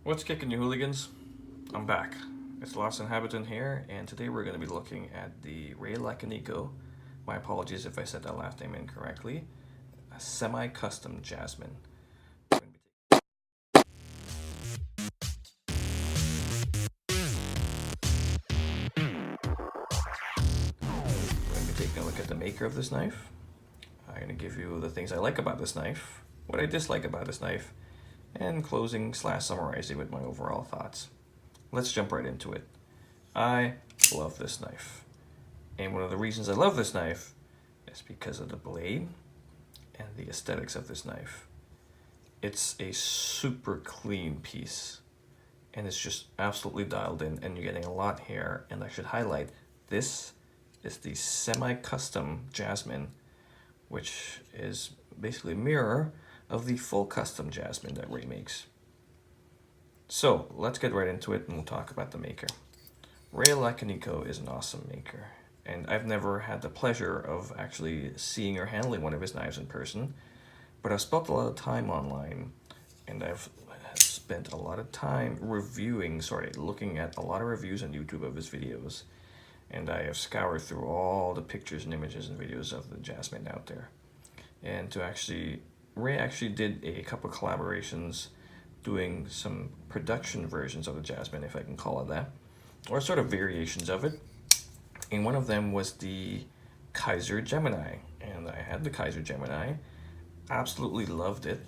What's kicking you hooligans? I'm back. It's Lost Inhabitant here, and today we're going to be looking at the Laconico. My apologies if I said that last name incorrectly. A semi-custom Jasmine. We're going to be taking a look at the maker of this knife. I'm going to give you the things I like about this knife, what I dislike about this knife, and closing / summarizing with my overall thoughts. Let's jump right into it. I love this knife. And one of the reasons I love this knife is because of the blade and the aesthetics of this knife. It's a super clean piece and it's just absolutely dialed in, and you're getting a lot here. And I should highlight, this is the semi-custom Jasmine, which is basically a mirror of the full custom Jasmine that Ray makes. So let's get right into it and we'll talk about the maker. Laconico is an awesome maker, and I've never had the pleasure of actually seeing or handling one of his knives in person, but I've spent a lot of time online, and I've spent a lot of time looking at a lot of reviews on YouTube of his videos, and I have scoured through all the pictures and images and videos of the Jasmine out there. And Ray actually did a couple of collaborations doing some production versions of the Jasmine, if I can call it that, or sort of variations of it. And one of them was the Kaiser Gemini, and I had the Kaiser Gemini, absolutely loved it.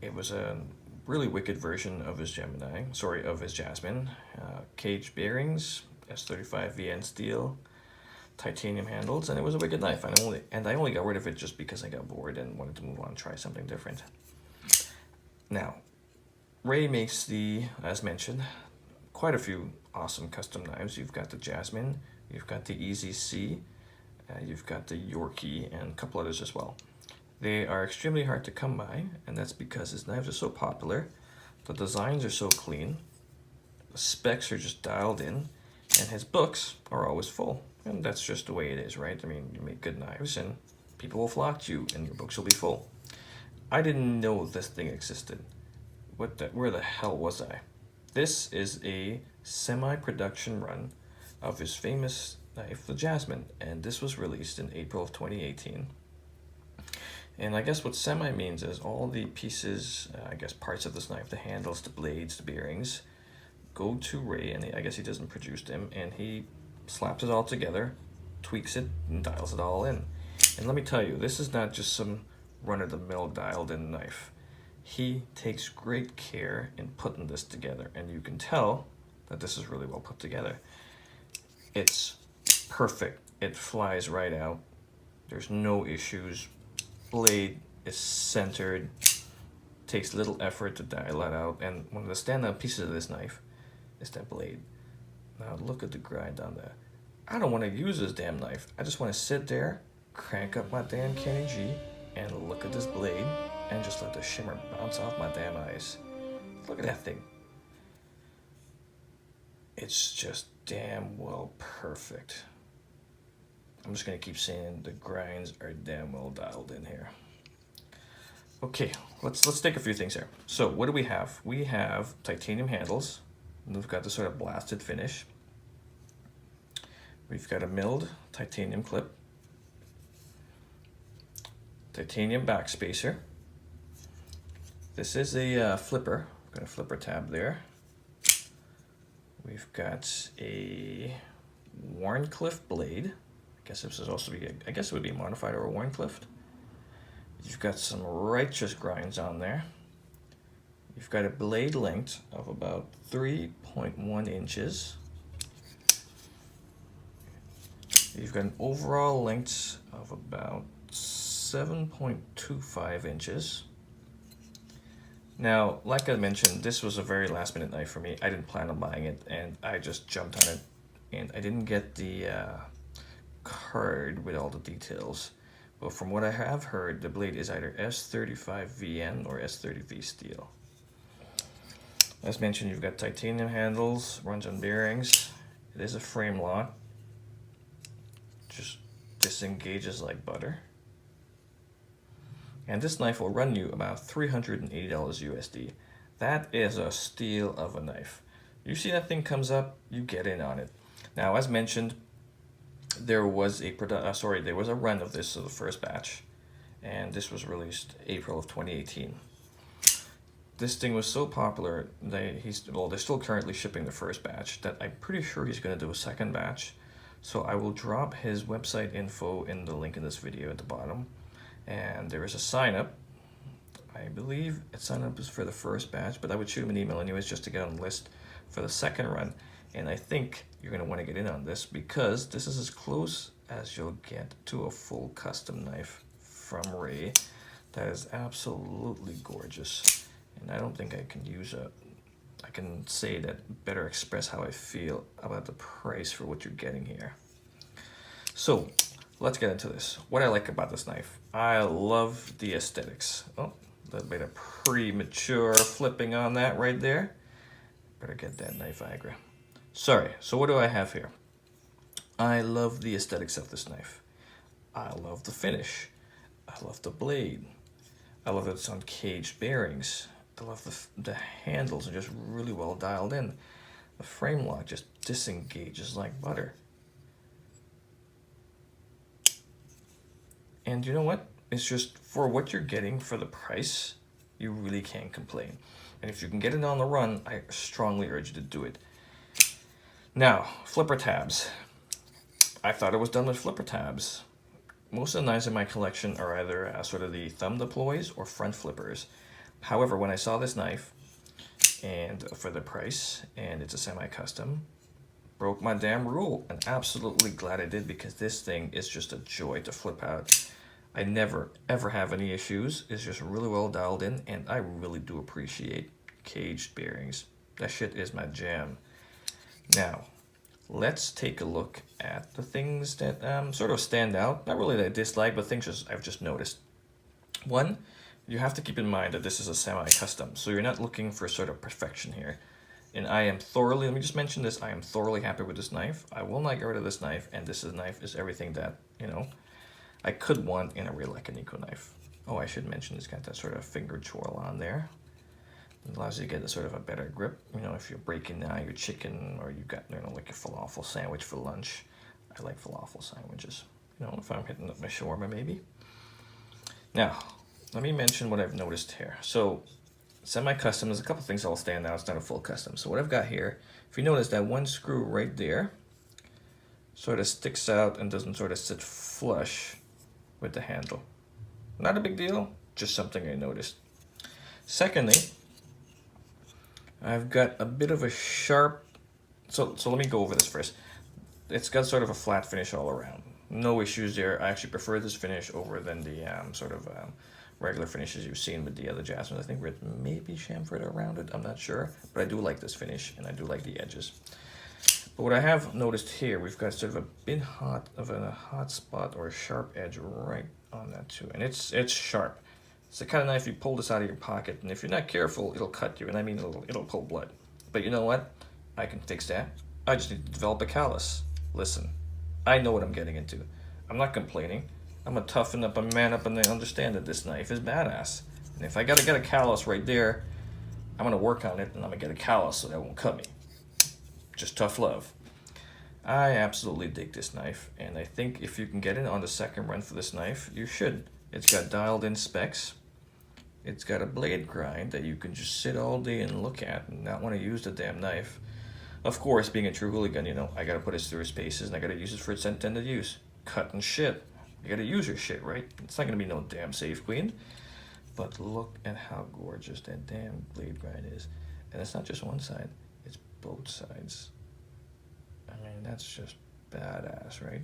It was a really wicked version of his Jasmine. Cage bearings, S35 VN steel, titanium handles, and it was a wicked knife. I only got rid of it just because I got bored and wanted to move on and try something different. Now, Ray makes as mentioned, quite a few awesome custom knives. You've got the Jasmine, you've got the Easy C, you've got the Yorkie, and a couple others as well. They are extremely hard to come by, and that's because his knives are so popular, the designs are so clean, the specs are just dialed in, and his books are always full. And that's just the way it is, right? I mean, you make good knives and people will flock to you and your books will be full. I didn't know this thing existed. Where the hell was I? This is a semi-production run of his famous knife, the Jasmine, and this was released in April of 2018. And I guess what semi means is all the pieces, parts of this knife, the handles, the blades, the bearings, go to Ray, and I guess he doesn't produce them, and he slaps it all together, tweaks it, and dials it all in. And let me tell you, this is not just some run-of-the-mill dialed-in knife. He takes great care in putting this together, and you can tell that this is really well put together. It's perfect. It flies right out. There's no issues. Blade is centered. Takes little effort to dial that out, and one of the standout pieces of this knife is that blade. Now look at the grind on that. I don't want to use this damn knife. I just want to sit there, crank up my damn Kenny G, and look at this blade, and just let the shimmer bounce off my damn eyes. Look at that thing. It's just damn well perfect. I'm just going to keep saying the grinds are damn well dialed in here. Okay, let's take a few things here. So what do we have? We have titanium handles. We've got the sort of blasted finish. We've got a milled titanium clip. Titanium backspacer. This is a flipper. We've got a flipper tab there. We've got a Warncliffe blade. I guess this it would be a modified or a Warncliffe. You've got some righteous grinds on there. You've got a blade length of about 3.1 inches. You've got an overall length of about 7.25 inches. Now, like I mentioned, this was a very last minute knife for me. I didn't plan on buying it, and I just jumped on it, and I didn't get the card with all the details. But from what I have heard, the blade is either S35 VN or S30V steel. As mentioned, you've got titanium handles, runs on bearings. It is a frame lock. Just disengages like butter. And this knife will run you about $380 USD. That is a steal of a knife. You see that thing comes up, you get in on it. Now, as mentioned, there was a run of this, so the first batch, and this was released April of 2018. This thing was so popular, they're still currently shipping the first batch, that I'm pretty sure he's going to do a second batch. So I will drop his website info in the link in this video at the bottom. And there is a sign up. I believe a sign up is for the first batch, but I would shoot him an email anyways just to get on the list for the second run. And I think you're going to want to get in on this because this is as close as you'll get to a full custom knife from Ray. That is absolutely gorgeous. And I don't think I can say that better express how I feel about the price for what you're getting here. So let's get into this. What I like about this knife, I love the aesthetics. Oh, a little bit of premature flipping on that right there. Better get that knife Viagra. Sorry, so what do I have here? I love the aesthetics of this knife. I love the finish. I love the blade. I love that it's on caged bearings. I love the handles are just really well dialed in. The frame lock just disengages like butter. And you know what? It's just for what you're getting for the price, you really can't complain. And if you can get it on the run, I strongly urge you to do it. Now, flipper tabs. I thought it was done with flipper tabs. Most of the knives in my collection are either sort of the thumb deploys or front flippers. However, when I saw this knife, and for the price, and it's a semi-custom, broke my damn rule, and absolutely glad I did because this thing is just a joy to flip out. I never ever have any issues. It's just really well dialed in, and I really do appreciate caged bearings. That shit is my jam. Now, let's take a look at the things that sort of stand out. Not really that I dislike, but things I've just noticed. One, you have to keep in mind that this is a semi-custom, so you're not looking for sort of perfection here. And let me just mention this, I am thoroughly happy with this knife. I will not get rid of this knife, and knife is everything that, I could want in a real Laconico knife. Oh, I should mention it's got that sort of finger twirl on there. It allows you to get a sort of a better grip, if you're breaking down your chicken or you got, like a falafel sandwich for lunch. I like falafel sandwiches, if I'm hitting up my shawarma maybe. Now, let me mention what I've noticed here. So, semi-custom, there's a couple things that'll stand out. It's not a full custom. So what I've got here, if you notice that one screw right there sort of sticks out and doesn't sort of sit flush with the handle. Not a big deal, just something I noticed. Secondly, I've got a bit of a sharp, so let me go over this first. It's got sort of a flat finish all around. No issues there. I actually prefer this finish over than the regular finishes you've seen with the other Jasmine. I think with maybe chamfered around it, I'm not sure. But I do like this finish, and I do like the edges. But what I have noticed here, we've got sort of a bit of a hot spot or a sharp edge right on that too. And it's sharp. It's the kind of knife you pull this out of your pocket, and if you're not careful, it'll cut you. And I mean, it'll pull blood. But you know what? I can fix that. I just need to develop a callus. Listen, I know what I'm getting into. I'm not complaining. I'm a toughen up, a man up, and I understand that this knife is badass. And if I gotta get a callus right there, I'm gonna work on it, and I'm gonna get a callus so that it won't cut me. Just tough love. I absolutely dig this knife, and I think if you can get it on the second run for this knife, you should. It's got dialed in specs. It's got a blade grind that you can just sit all day and look at and not want to use the damn knife. Of course, being a true hooligan, I gotta put it through its paces, and I gotta use it for its intended use. Cutting shit. You gotta use your shit, right? It's not gonna be no damn safe queen. But look at how gorgeous that damn blade grind is. And it's not just one side, it's both sides. I mean, that's just badass, right?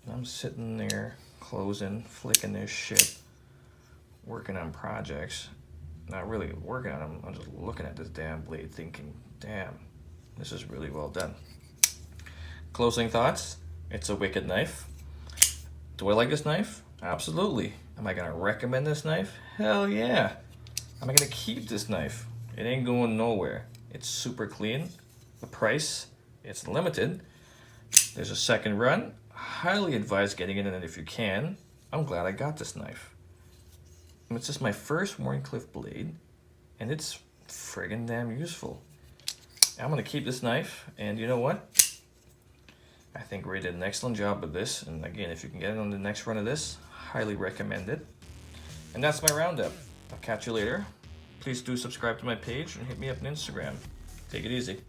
And I'm sitting there, closing, flicking this shit, working on projects. Not really working on them, I'm just looking at this damn blade thinking, damn, this is really well done. Closing thoughts, it's a wicked knife. Do I like this knife? Absolutely. Am I gonna recommend this knife? Hell yeah. Am I gonna keep this knife? It ain't going nowhere. It's super clean. The price, it's limited. There's a second run. Highly advise getting in it if you can. I'm glad I got this knife. It's just my first Warncliffe blade, and it's friggin' damn useful. I'm gonna keep this knife, and you know what? I think Ray did an excellent job with this, and again, if you can get it on the next run of this, highly recommend it. And that's my roundup. I'll catch you later. Please do subscribe to my page and hit me up on Instagram. Take it easy.